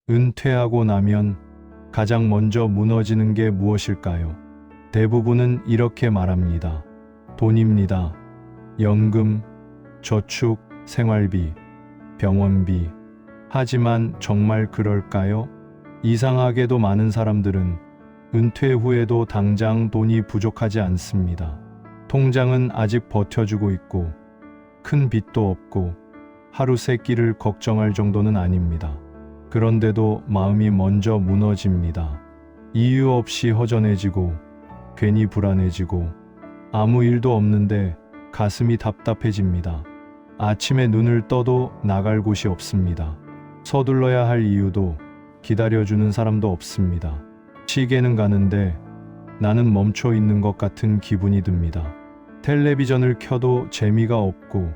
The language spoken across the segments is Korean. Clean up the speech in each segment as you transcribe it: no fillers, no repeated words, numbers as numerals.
은퇴하고 나면 가장 먼저 무너지는 게 무엇일까요? 대부분은 이렇게 말합니다. 돈입니다. 연금, 저축, 생활비, 병원비. 하지만 정말 그럴까요? 이상하게도 많은 사람들은 은퇴 후에도 당장 돈이 부족하지 않습니다. 통장은 아직 버텨주고 있고 큰 빚도 없고 하루 세 끼를 걱정할 정도는 아닙니다. 그런데도 마음이 먼저 무너집니다. 이유 없이 허전해지고 괜히 불안해지고 아무 일도 없는데 가슴이 답답해집니다. 아침에 눈을 떠도 나갈 곳이 없습니다. 서둘러야 할 이유도 기다려주는 사람도 없습니다. 시계는 가는데 나는 멈춰 있는 것 같은 기분이 듭니다. 텔레비전을 켜도 재미가 없고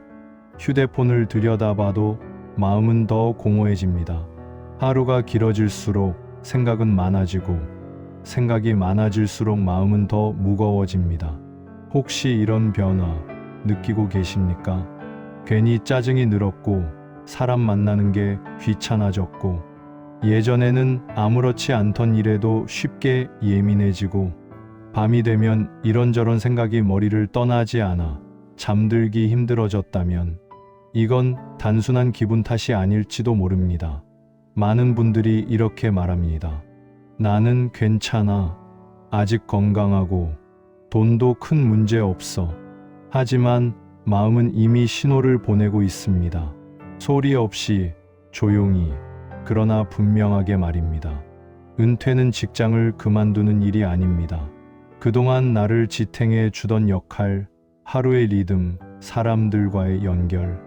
휴대폰을 들여다봐도 마음은 더 공허해집니다. 하루가 길어질수록 생각은 많아지고 생각이 많아질수록 마음은 더 무거워집니다. 혹시 이런 변화 느끼고 계십니까? 괜히 짜증이 늘었고 사람 만나는 게 귀찮아졌고 예전에는 아무렇지 않던 일에도 쉽게 예민해지고 밤이 되면 이런저런 생각이 머리를 떠나지 않아 잠들기 힘들어졌다면 이건 단순한 기분 탓이 아닐지도 모릅니다. 많은 분들이 이렇게 말합니다. 나는 괜찮아. 아직 건강하고 돈도 큰 문제 없어. 하지만 마음은 이미 신호를 보내고 있습니다. 소리 없이 조용히 그러나 분명하게 말입니다. 은퇴는 직장을 그만두는 일이 아닙니다. 그동안 나를 지탱해 주던 역할, 하루의 리듬, 사람들과의 연결,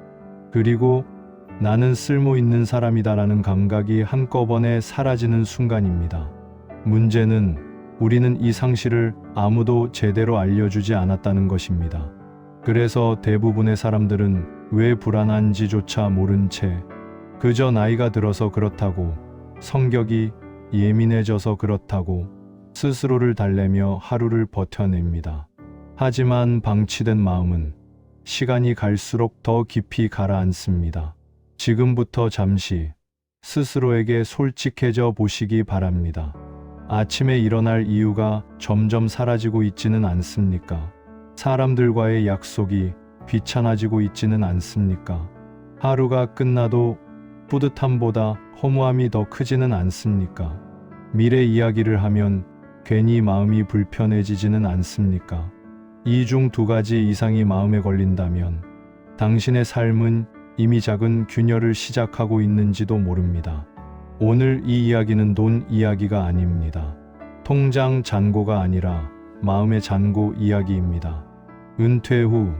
그리고 나는 쓸모 있는 사람이다라는 감각이 한꺼번에 사라지는 순간입니다. 문제는 우리는 이 상실을 아무도 제대로 알려주지 않았다는 것입니다. 그래서 대부분의 사람들은 왜 불안한지조차 모른 채 그저 나이가 들어서 그렇다고, 성격이 예민해져서 그렇다고 스스로를 달래며 하루를 버텨냅니다. 하지만 방치된 마음은 시간이 갈수록 더 깊이 가라앉습니다. 지금부터 잠시 스스로에게 솔직해져 보시기 바랍니다. 아침에 일어날 이유가 점점 사라지고 있지는 않습니까? 사람들과의 약속이 귀찮아지고 있지는 않습니까? 하루가 끝나도 뿌듯함보다 허무함이 더 크지는 않습니까? 미래 이야기를 하면 괜히 마음이 불편해지지는 않습니까? 이 중 두 가지 이상이 마음에 걸린다면 당신의 삶은 이미 작은 균열을 시작하고 있는지도 모릅니다. 오늘 이 이야기는 돈 이야기가 아닙니다. 통장 잔고가 아니라 마음의 잔고 이야기입니다. 은퇴 후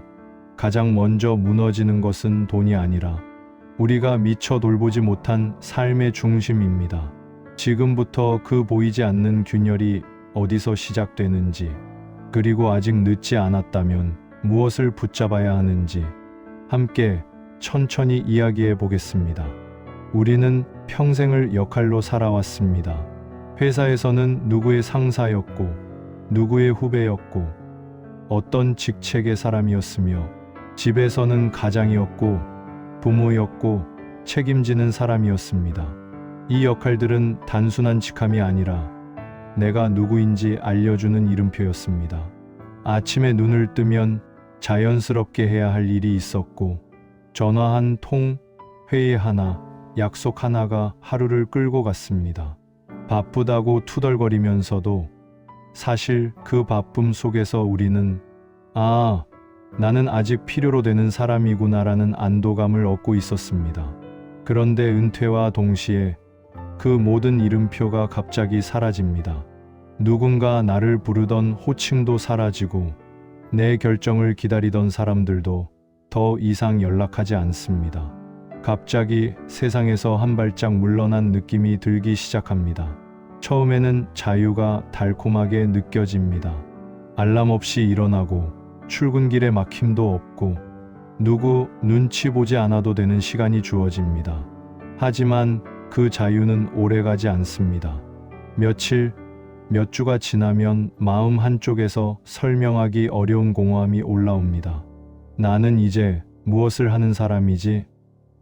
가장 먼저 무너지는 것은 돈이 아니라 우리가 미처 돌보지 못한 삶의 중심입니다. 지금부터 그 보이지 않는 균열이 어디서 시작되는지, 그리고 아직 늦지 않았다면 무엇을 붙잡아야 하는지 함께 천천히 이야기해 보겠습니다. 우리는 평생을 역할로 살아왔습니다. 회사에서는 누구의 상사였고, 누구의 후배였고, 어떤 직책의 사람이었으며, 집에서는 가장이었고, 부모였고, 책임지는 사람이었습니다. 이 역할들은 단순한 직함이 아니라 내가 누구인지 알려주는 이름표였습니다. 아침에 눈을 뜨면 자연스럽게 해야 할 일이 있었고, 전화 한 통, 회의 하나, 약속 하나가 하루를 끌고 갔습니다. 바쁘다고 투덜거리면서도 사실 그 바쁨 속에서 우리는 나는 아직 필요로 되는 사람이구나라는 안도감을 얻고 있었습니다. 그런데 은퇴와 동시에 그 모든 이름표가 갑자기 사라집니다. 누군가 나를 부르던 호칭도 사라지고 내 결정을 기다리던 사람들도 더 이상 연락하지 않습니다. 갑자기 세상에서 한 발짝 물러난 느낌이 들기 시작합니다. 처음에는 자유가 달콤하게 느껴집니다. 알람 없이 일어나고 출근길에 막힘도 없고 누구 눈치 보지 않아도 되는 시간이 주어집니다. 하지만 그 자유는 오래가지 않습니다. 며칠, 몇 주가 지나면 마음 한쪽에서 설명하기 어려운 공허함이 올라옵니다. 나는 이제 무엇을 하는 사람이지?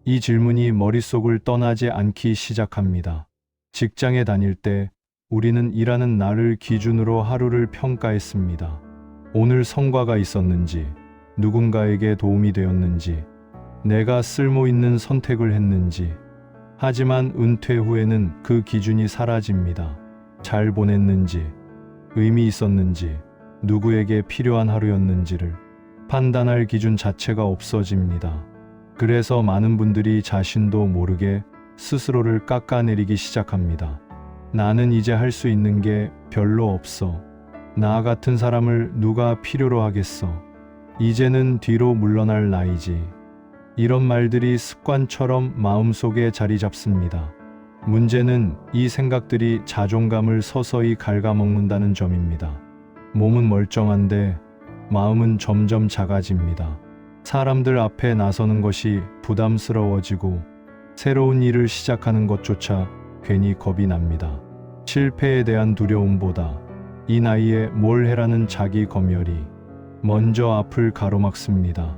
이 질문이 머릿속을 떠나지 않기 시작합니다. 직장에 다닐 때 우리는 일하는 날을 기준으로 하루를 평가했습니다. 오늘 성과가 있었는지, 누군가에게 도움이 되었는지, 내가 쓸모 있는 선택을 했는지. 하지만 은퇴 후에는 그 기준이 사라집니다. 잘 보냈는지, 의미 있었는지, 누구에게 필요한 하루였는지를 판단할 기준 자체가 없어집니다. 그래서 많은 분들이 자신도 모르게 스스로를 깎아내리기 시작합니다. 나는 이제 할 수 있는 게 별로 없어. 나 같은 사람을 누가 필요로 하겠어. 이제는 뒤로 물러날 나이지. 이런 말들이 습관처럼 마음속에 자리 잡습니다. 문제는 이 생각들이 자존감을 서서히 갉아먹는다는 점입니다. 몸은 멀쩡한데 마음은 점점 작아집니다. 사람들 앞에 나서는 것이 부담스러워지고 새로운 일을 시작하는 것조차 괜히 겁이 납니다. 실패에 대한 두려움보다 이 나이에 뭘 해라는 자기 검열이 먼저 앞을 가로막습니다.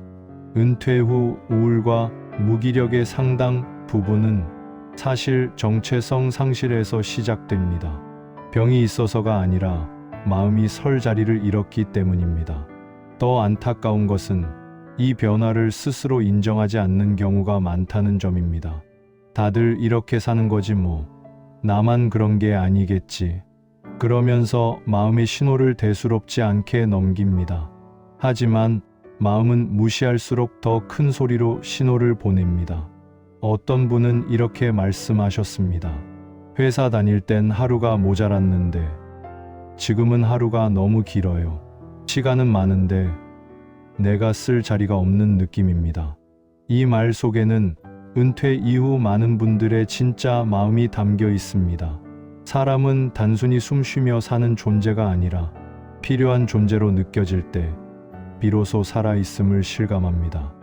은퇴 후 우울과 무기력의 상당 부분은 사실 정체성 상실에서 시작됩니다. 병이 있어서가 아니라 마음이 설 자리를 잃었기 때문입니다. 더 안타까운 것은 이 변화를 스스로 인정하지 않는 경우가 많다는 점입니다. 다들 이렇게 사는 거지 뭐. 나만 그런 게 아니겠지. 그러면서 마음의 신호를 대수롭지 않게 넘깁니다. 하지만 마음은 무시할수록 더 큰 소리로 신호를 보냅니다. 어떤 분은 이렇게 말씀하셨습니다. 회사 다닐 땐 하루가 모자랐는데 지금은 하루가 너무 길어요. 시간은 많은데 내가 쓸 자리가 없는 느낌입니다. 이 말 속에는 은퇴 이후 많은 분들의 진짜 마음이 담겨 있습니다. 사람은 단순히 숨쉬며 사는 존재가 아니라 필요한 존재로 느껴질 때 비로소 살아있음을 실감합니다.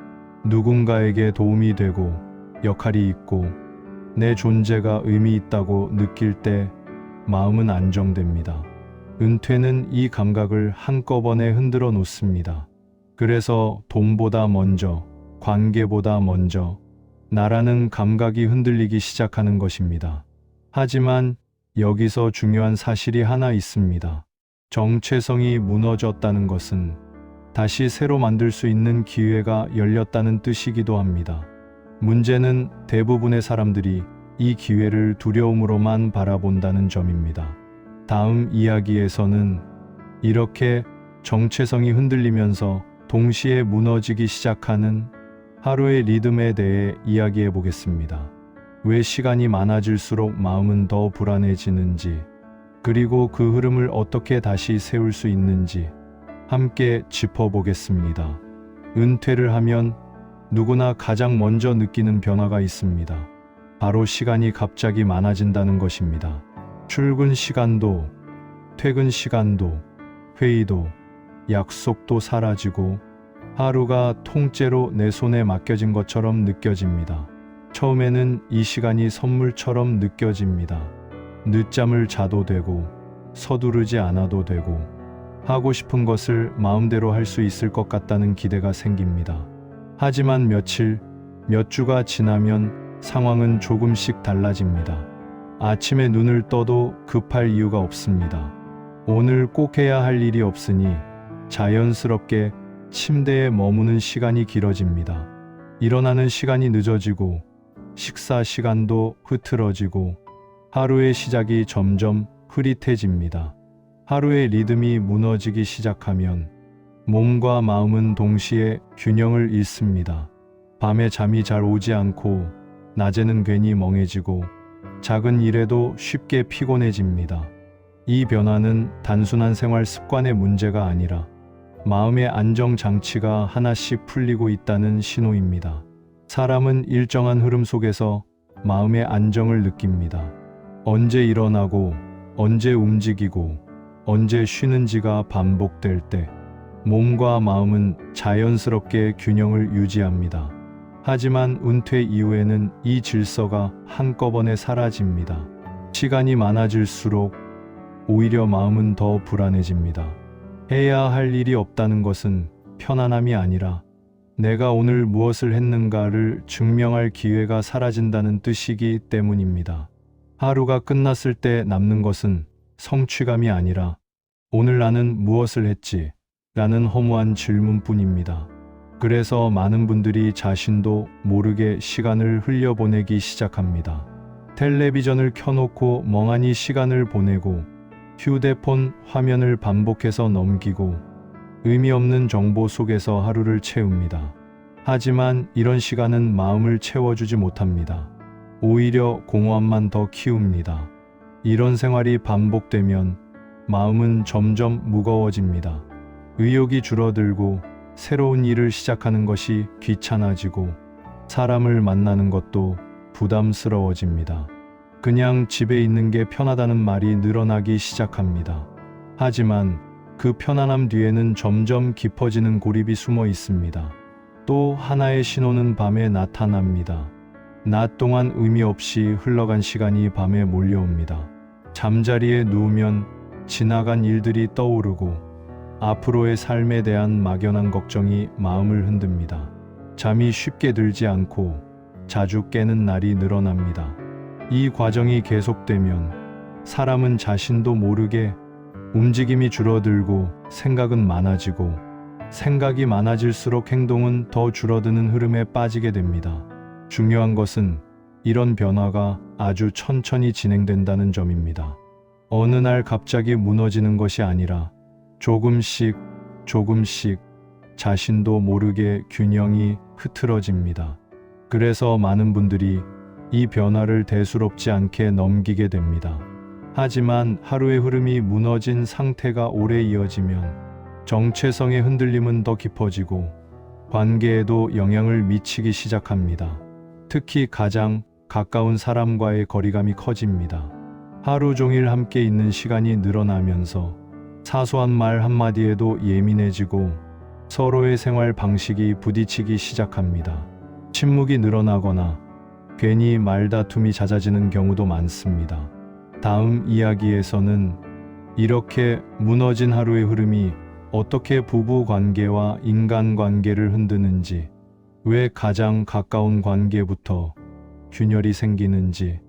누군가에게 도움이 되고 역할이 있고 내 존재가 의미 있다고 느낄 때 마음은 안정됩니다. 은퇴는 이 감각을 한꺼번에 흔들어 놓습니다. 그래서 돈보다 먼저, 관계보다 먼저 나라는 감각이 흔들리기 시작하는 것입니다. 하지만 여기서 중요한 사실이 하나 있습니다. 정체성이 무너졌다는 것은 다시 새로 만들 수 있는 기회가 열렸다는 뜻이기도 합니다. 문제는 대부분의 사람들이 이 기회를 두려움으로만 바라본다는 점입니다. 다음 이야기에서는 이렇게 정체성이 흔들리면서 동시에 무너지기 시작하는 하루의 리듬에 대해 이야기해 보겠습니다. 왜 시간이 많아질수록 마음은 더 불안해지는지, 그리고 그 흐름을 어떻게 다시 세울 수 있는지 함께 짚어보겠습니다. 은퇴를 하면 누구나 가장 먼저 느끼는 변화가 있습니다. 바로 시간이 갑자기 많아진다는 것입니다. 출근 시간도, 퇴근 시간도, 회의도, 약속도 사라지고 하루가 통째로 내 손에 맡겨진 것처럼 느껴집니다. 처음에는 이 시간이 선물처럼 느껴집니다. 늦잠을 자도 되고, 서두르지 않아도 되고, 하고 싶은 것을 마음대로 할 수 있을 것 같다는 기대가 생깁니다. 하지만 며칠, 몇 주가 지나면 상황은 조금씩 달라집니다. 아침에 눈을 떠도 급할 이유가 없습니다. 오늘 꼭 해야 할 일이 없으니 자연스럽게 침대에 머무는 시간이 길어집니다. 일어나는 시간이 늦어지고 식사 시간도 흐트러지고 하루의 시작이 점점 흐릿해집니다. 하루의 리듬이 무너지기 시작하면 몸과 마음은 동시에 균형을 잃습니다. 밤에 잠이 잘 오지 않고 낮에는 괜히 멍해지고 작은 일에도 쉽게 피곤해집니다. 이 변화는 단순한 생활 습관의 문제가 아니라 마음의 안정 장치가 하나씩 풀리고 있다는 신호입니다. 사람은 일정한 흐름 속에서 마음의 안정을 느낍니다. 언제 일어나고, 언제 움직이고, 언제 쉬는지가 반복될 때 몸과 마음은 자연스럽게 균형을 유지합니다. 하지만 은퇴 이후에는 이 질서가 한꺼번에 사라집니다. 시간이 많아질수록 오히려 마음은 더 불안해집니다. 해야 할 일이 없다는 것은 편안함이 아니라 내가 오늘 무엇을 했는가를 증명할 기회가 사라진다는 뜻이기 때문입니다. 하루가 끝났을 때 남는 것은 성취감이 아니라 오늘 나는 무엇을 했지? 라는 허무한 질문뿐입니다. 그래서 많은 분들이 자신도 모르게 시간을 흘려보내기 시작합니다. 텔레비전을 켜놓고 멍하니 시간을 보내고 휴대폰 화면을 반복해서 넘기고 의미 없는 정보 속에서 하루를 채웁니다. 하지만 이런 시간은 마음을 채워주지 못합니다. 오히려 공허함만 더 키웁니다. 이런 생활이 반복되면 마음은 점점 무거워집니다. 의욕이 줄어들고 새로운 일을 시작하는 것이 귀찮아지고 사람을 만나는 것도 부담스러워집니다. 그냥 집에 있는 게 편하다는 말이 늘어나기 시작합니다. 하지만 그 편안함 뒤에는 점점 깊어지는 고립이 숨어 있습니다. 또 하나의 신호는 밤에 나타납니다. 낮 동안 의미 없이 흘러간 시간이 밤에 몰려옵니다. 잠자리에 누우면 지나간 일들이 떠오르고 앞으로의 삶에 대한 막연한 걱정이 마음을 흔듭니다. 잠이 쉽게 들지 않고 자주 깨는 날이 늘어납니다. 이 과정이 계속되면 사람은 자신도 모르게 움직임이 줄어들고 생각은 많아지고 생각이 많아질수록 행동은 더 줄어드는 흐름에 빠지게 됩니다. 중요한 것은 이런 변화가 아주 천천히 진행된다는 점입니다. 어느 날 갑자기 무너지는 것이 아니라 조금씩 자신도 모르게 균형이 흐트러집니다. 그래서 많은 분들이 이 변화를 대수롭지 않게 넘기게 됩니다. 하지만 하루의 흐름이 무너진 상태가 오래 이어지면 정체성의 흔들림은 더 깊어지고 관계에도 영향을 미치기 시작합니다. 특히 가장 가까운 사람과의 거리감이 커집니다. 하루 종일 함께 있는 시간이 늘어나면서 사소한 말 한마디에도 예민해지고 서로의 생활 방식이 부딪히기 시작합니다. 침묵이 늘어나거나 괜히 말다툼이 잦아지는 경우도 많습니다. 다음 이야기에서는 이렇게 무너진 하루의 흐름이 어떻게 부부 관계와 인간 관계를 흔드는지, 왜 가장 가까운 관계부터 균열이 생기는지,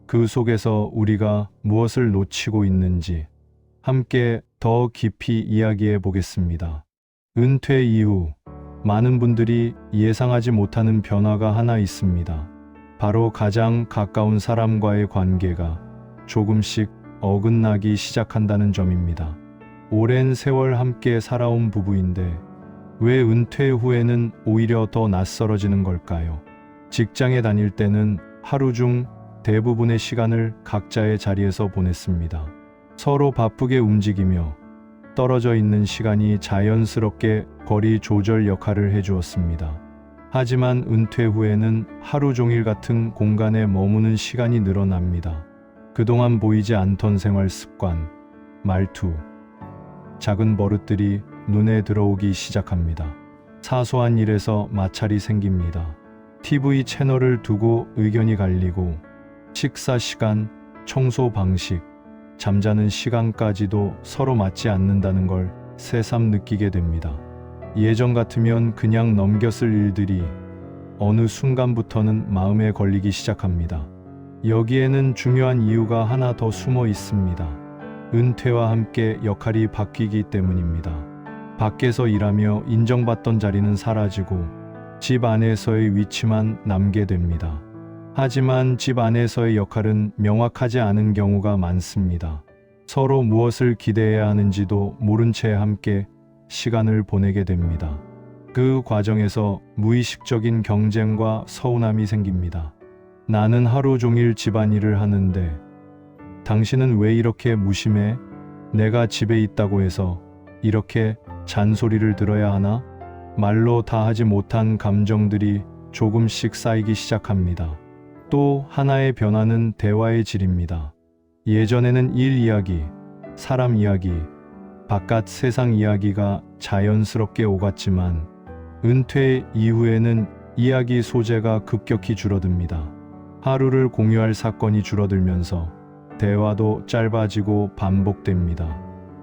그 속에서 우리가 무엇을 놓치고 있는지 함께 더 깊이 이야기해 보겠습니다. 은퇴 이후 많은 분들이 예상하지 못하는 변화가 하나 있습니다. 바로 가장 가까운 사람과의 관계가 조금씩 어긋나기 시작한다는 점입니다. 오랜 세월 함께 살아온 부부인데 왜 은퇴 후에는 오히려 더 낯설어지는 걸까요? 직장에 다닐 때는 하루 중 대부분의 시간을 각자의 자리에서 보냈습니다. 서로 바쁘게 움직이며 떨어져 있는 시간이 자연스럽게 거리 조절 역할을 해주었습니다. 하지만 은퇴 후에는 하루 종일 같은 공간에 머무는 시간이 늘어납니다. 그동안 보이지 않던 생활 습관, 말투, 작은 버릇들이 눈에 들어오기 시작합니다. 사소한 일에서 마찰이 생깁니다. TV 채널을 두고 의견이 갈리고 식사 시간, 청소 방식, 잠자는 시간까지도 서로 맞지 않는다는 걸 새삼 느끼게 됩니다. 예전 같으면 그냥 넘겼을 일들이 어느 순간부터는 마음에 걸리기 시작합니다. 여기에는 중요한 이유가 하나 더 숨어 있습니다. 은퇴와 함께 역할이 바뀌기 때문입니다. 밖에서 일하며 인정받던 자리는 사라지고 집 안에서의 위치만 남게 됩니다. 하지만 집 안에서의 역할은 명확하지 않은 경우가 많습니다. 서로 무엇을 기대해야 하는지도 모른 채 함께 시간을 보내게 됩니다. 그 과정에서 무의식적인 경쟁과 서운함이 생깁니다. 나는 하루 종일 집안일을 하는데 당신은 왜 이렇게 무심해? 내가 집에 있다고 해서 이렇게 잔소리를 들어야 하나? 말로 다 하지 못한 감정들이 조금씩 쌓이기 시작합니다. 또 하나의 변화는 대화의 질입니다. 예전에는 일 이야기, 사람 이야기, 바깥 세상 이야기가 자연스럽게 오갔지만 은퇴 이후에는 이야기 소재가 급격히 줄어듭니다. 하루를 공유할 사건이 줄어들면서 대화도 짧아지고 반복됩니다.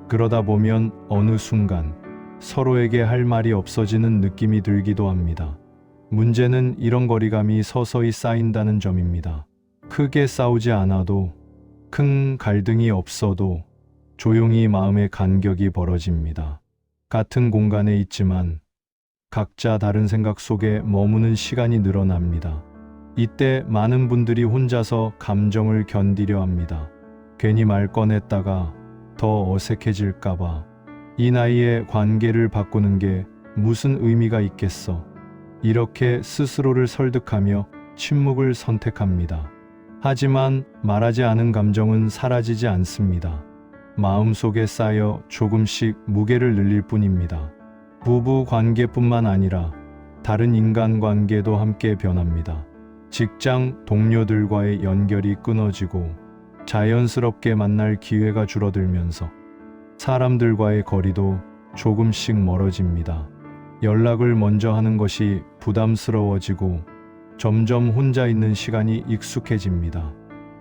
그러다 보면 어느 순간 서로에게 할 말이 없어지는 느낌이 들기도 합니다. 문제는 이런 거리감이 서서히 쌓인다는 점입니다. 크게 싸우지 않아도 큰 갈등이 없어도 조용히 마음의 간격이 벌어집니다. 같은 공간에 있지만 각자 다른 생각 속에 머무는 시간이 늘어납니다. 이때 많은 분들이 혼자서 감정을 견디려 합니다. 괜히 말 꺼냈다가 더 어색해질까봐. 이 나이에 관계를 바꾸는 게 무슨 의미가 있겠어. 이렇게 스스로를 설득하며 침묵을 선택합니다. 하지만 말하지 않은 감정은 사라지지 않습니다. 마음속에 쌓여 조금씩 무게를 늘릴 뿐입니다. 부부 관계뿐만 아니라 다른 인간관계도 함께 변합니다. 직장 동료들과의 연결이 끊어지고 자연스럽게 만날 기회가 줄어들면서 사람들과의 거리도 조금씩 멀어집니다. 연락을 먼저 하는 것이 부담스러워지고 점점 혼자 있는 시간이 익숙해집니다.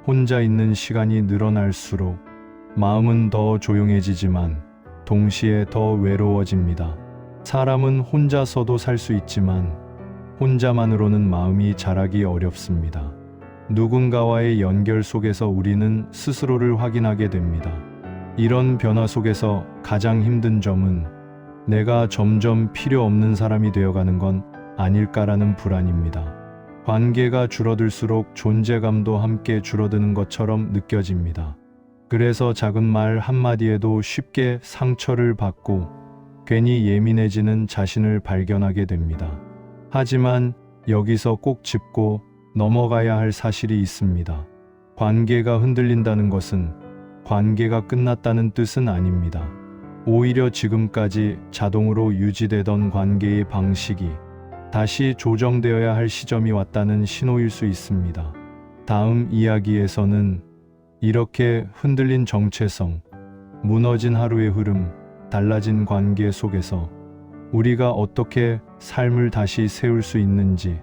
혼자 있는 시간이 늘어날수록 마음은 더 조용해지지만 동시에 더 외로워집니다. 사람은 혼자서도 살 수 있지만 혼자만으로는 마음이 자라기 어렵습니다. 누군가와의 연결 속에서 우리는 스스로를 확인하게 됩니다. 이런 변화 속에서 가장 힘든 점은 내가 점점 필요 없는 사람이 되어가는 건 아닐까라는 불안입니다. 관계가 줄어들수록 존재감도 함께 줄어드는 것처럼 느껴집니다. 그래서 작은 말 한마디에도 쉽게 상처를 받고 괜히 예민해지는 자신을 발견하게 됩니다. 하지만 여기서 꼭 짚고 넘어가야 할 사실이 있습니다. 관계가 흔들린다는 것은 관계가 끝났다는 뜻은 아닙니다. 오히려 지금까지 자동으로 유지되던 관계의 방식이 다시 조정되어야 할 시점이 왔다는 신호일 수 있습니다. 다음 이야기에서는 이렇게 흔들린 정체성, 무너진 하루의 흐름, 달라진 관계 속에서 우리가 어떻게 삶을 다시 세울 수 있는지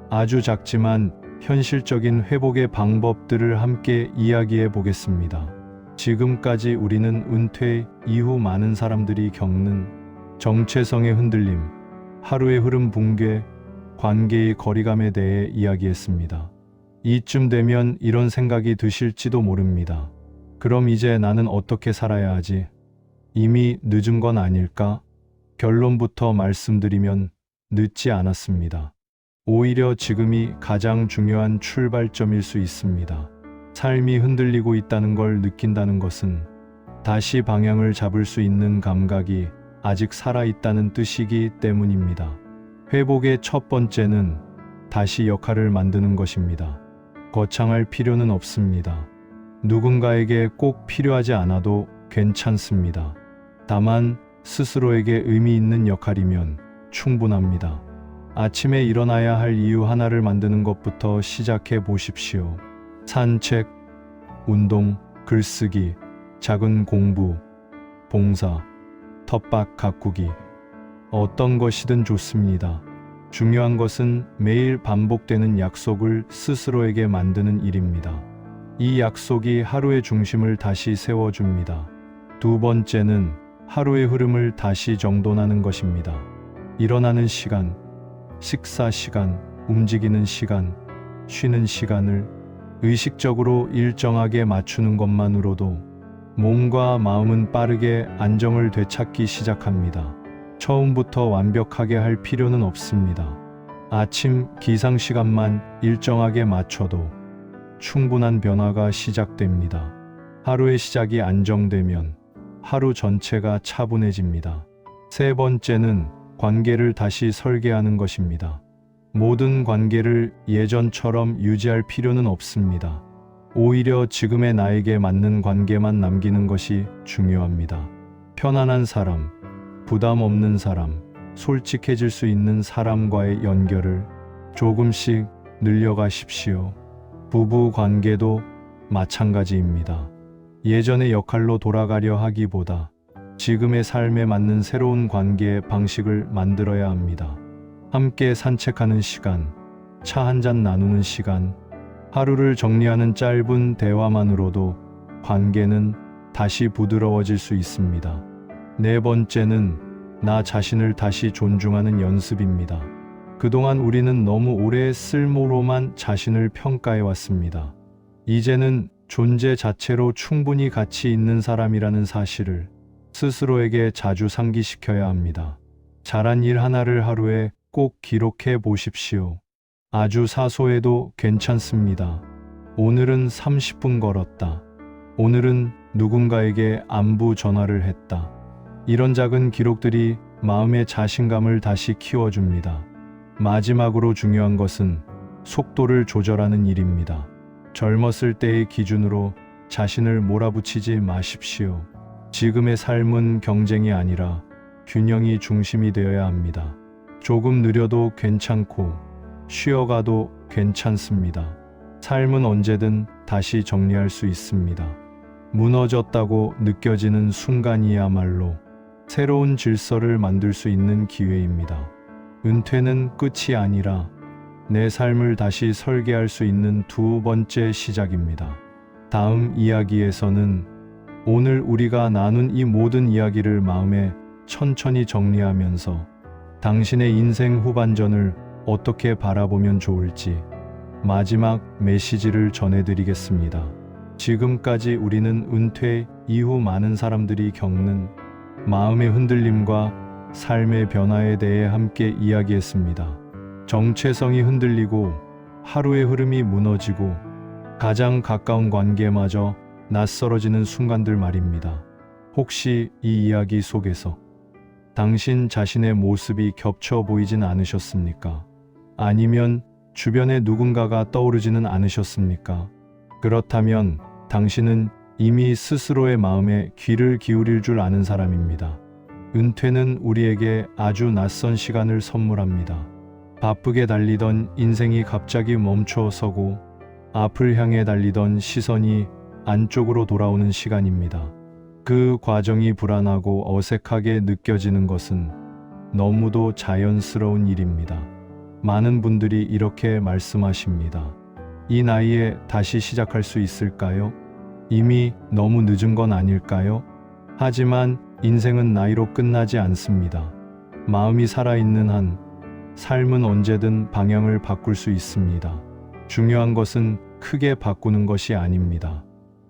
아주 작지만 현실적인 회복의 방법들을 함께 이야기해 보겠습니다. 지금까지 우리는 은퇴 이후 많은 사람들이 겪는 정체성의 흔들림, 하루의 흐름 붕괴, 관계의 거리감에 대해 이야기했습니다. 이쯤 되면 이런 생각이 드실지도 모릅니다. 그럼 이제 나는 어떻게 살아야 하지? 이미 늦은 건 아닐까? 결론부터 말씀드리면 늦지 않았습니다. 오히려 지금이 가장 중요한 출발점일 수 있습니다. 삶이 흔들리고 있다는 걸 느낀다는 것은 다시 방향을 잡을 수 있는 감각이 아직 살아있다는 뜻이기 때문입니다. 회복의 첫 번째는 다시 역할을 만드는 것입니다. 거창할 필요는 없습니다. 누군가에게 꼭 필요하지 않아도 괜찮습니다. 다만 스스로에게 의미 있는 역할이면 충분합니다. 아침에 일어나야 할 이유 하나를 만드는 것부터 시작해 보십시오. 산책, 운동, 글쓰기, 작은 공부, 봉사, 텃밭 가꾸기, 어떤 것이든 좋습니다. 중요한 것은 매일 반복되는 약속을 스스로에게 만드는 일입니다. 이 약속이 하루의 중심을 다시 세워줍니다. 두 번째는 하루의 흐름을 다시 정돈하는 것입니다. 일어나는 시간, 식사 시간, 움직이는 시간, 쉬는 시간을 의식적으로 일정하게 맞추는 것만으로도 몸과 마음은 빠르게 안정을 되찾기 시작합니다. 처음부터 완벽하게 할 필요는 없습니다. 아침 기상 시간만 일정하게 맞춰도 충분한 변화가 시작됩니다. 하루의 시작이 안정되면 하루 전체가 차분해집니다. 세 번째는 관계를 다시 설계하는 것입니다. 모든 관계를 예전처럼 유지할 필요는 없습니다. 오히려 지금의 나에게 맞는 관계만 남기는 것이 중요합니다. 편안한 사람, 부담 없는 사람, 솔직해질 수 있는 사람과의 연결을 조금씩 늘려가십시오. 부부 관계도 마찬가지입니다. 예전의 역할로 돌아가려 하기보다 지금의 삶에 맞는 새로운 관계의 방식을 만들어야 합니다. 함께 산책하는 시간, 차 한잔 나누는 시간, 하루를 정리하는 짧은 대화만으로도 관계는 다시 부드러워질 수 있습니다. 네 번째는 나 자신을 다시 존중하는 연습입니다. 그동안 우리는 너무 오래 쓸모로만 자신을 평가해 왔습니다. 이제는 존재 자체로 충분히 가치 있는 사람이라는 사실을 스스로에게 자주 상기시켜야 합니다. 잘한 일 하나를 하루에 꼭 기록해 보십시오. 아주 사소해도 괜찮습니다. 오늘은 30분 걸었다. 오늘은 누군가에게 안부 전화를 했다. 이런 작은 기록들이 마음의 자신감을 다시 키워줍니다. 마지막으로 중요한 것은 속도를 조절하는 일입니다. 젊었을 때의 기준으로 자신을 몰아붙이지 마십시오. 지금의 삶은 경쟁이 아니라 균형이 중심이 되어야 합니다. 조금 느려도 괜찮고 쉬어가도 괜찮습니다. 삶은 언제든 다시 정리할 수 있습니다. 무너졌다고 느껴지는 순간이야말로 새로운 질서를 만들 수 있는 기회입니다. 은퇴는 끝이 아니라 내 삶을 다시 설계할 수 있는 두 번째 시작입니다. 다음 이야기에서는 오늘 우리가 나눈 이 모든 이야기를 마음에 천천히 정리하면서 당신의 인생 후반전을 어떻게 바라보면 좋을지 마지막 메시지를 전해드리겠습니다. 지금까지 우리는 은퇴 이후 많은 사람들이 겪는 마음의 흔들림과 삶의 변화에 대해 함께 이야기했습니다. 정체성이 흔들리고 하루의 흐름이 무너지고 가장 가까운 관계마저 낯설어지는 순간들 말입니다. 혹시 이 이야기 속에서 당신 자신의 모습이 겹쳐 보이진 않으셨습니까? 아니면 주변에 누군가가 떠오르지는 않으셨습니까? 그렇다면 당신은 이미 스스로의 마음에 귀를 기울일 줄 아는 사람입니다. 은퇴는 우리에게 아주 낯선 시간을 선물합니다. 바쁘게 달리던 인생이 갑자기 멈춰서고 앞을 향해 달리던 시선이 안쪽으로 돌아오는 시간입니다. 그 과정이 불안하고 어색하게 느껴지는 것은 너무도 자연스러운 일입니다. 많은 분들이 이렇게 말씀하십니다. 이 나이에 다시 시작할 수 있을까요? 이미 너무 늦은 건 아닐까요? 하지만 인생은 나이로 끝나지 않습니다. 마음이 살아있는 한 삶은 언제든 방향을 바꿀 수 있습니다. 중요한 것은 크게 바꾸는 것이 아닙니다.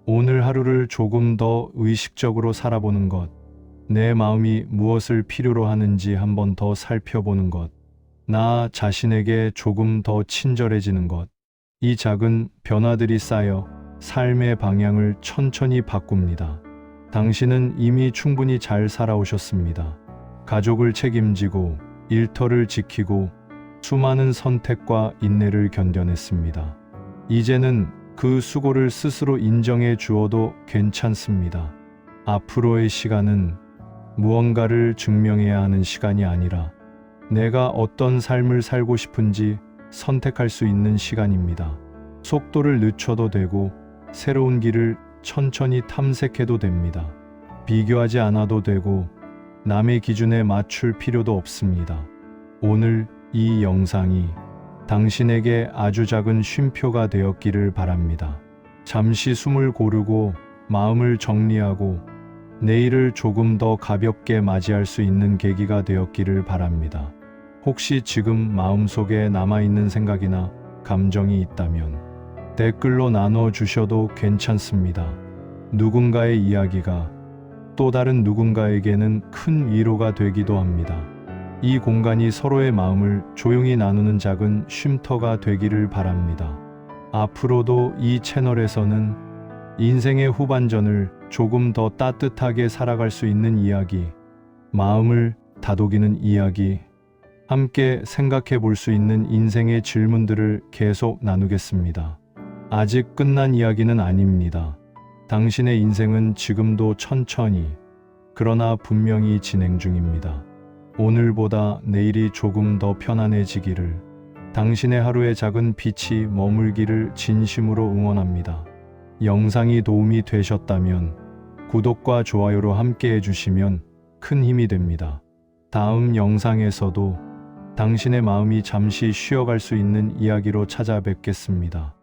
오늘 하루를 조금 더 의식적으로 살아보는 것, 내 마음이 무엇을 필요로 하는지 한 번 더 살펴보는 것, 나 자신에게 조금 더 친절해지는 것, 이 작은 변화들이 쌓여 삶의 방향을 천천히 바꿉니다. 당신은 이미 충분히 잘 살아오셨습니다. 가족을 책임지고 일터를 지키고 수많은 선택과 인내를 견뎌냈습니다. 이제는 그 수고를 스스로 인정해 주어도 괜찮습니다. 앞으로의 시간은 무언가를 증명해야 하는 시간이 아니라 내가 어떤 삶을 살고 싶은지 선택할 수 있는 시간입니다. 속도를 늦춰도 되고 새로운 길을 천천히 탐색해도 됩니다. 비교하지 않아도 되고 남의 기준에 맞출 필요도 없습니다. 오늘 이 영상이 당신에게 아주 작은 쉼표가 되었기를 바랍니다. 잠시 숨을 고르고 마음을 정리하고 내일을 조금 더 가볍게 맞이할 수 있는 계기가 되었기를 바랍니다. 혹시 지금 마음속에 남아있는 생각이나 감정이 있다면 댓글로 나눠주셔도 괜찮습니다. 누군가의 이야기가 또 다른 누군가에게는 큰 위로가 되기도 합니다. 이 공간이 서로의 마음을 조용히 나누는 작은 쉼터가 되기를 바랍니다. 앞으로도 이 채널에서는 인생의 후반전을 조금 더 따뜻하게 살아갈 수 있는 이야기, 마음을 다독이는 이야기, 함께 생각해 볼 수 있는 인생의 질문들을 계속 나누겠습니다. 아직 끝난 이야기는 아닙니다. 당신의 인생은 지금도 천천히, 그러나 분명히 진행 중입니다. 오늘보다 내일이 조금 더 편안해지기를, 당신의 하루에 작은 빛이 머물기를 진심으로 응원합니다. 영상이 도움이 되셨다면 구독과 좋아요로 함께 해주시면 큰 힘이 됩니다. 다음 영상에서도 당신의 마음이 잠시 쉬어갈 수 있는 이야기로 찾아뵙겠습니다.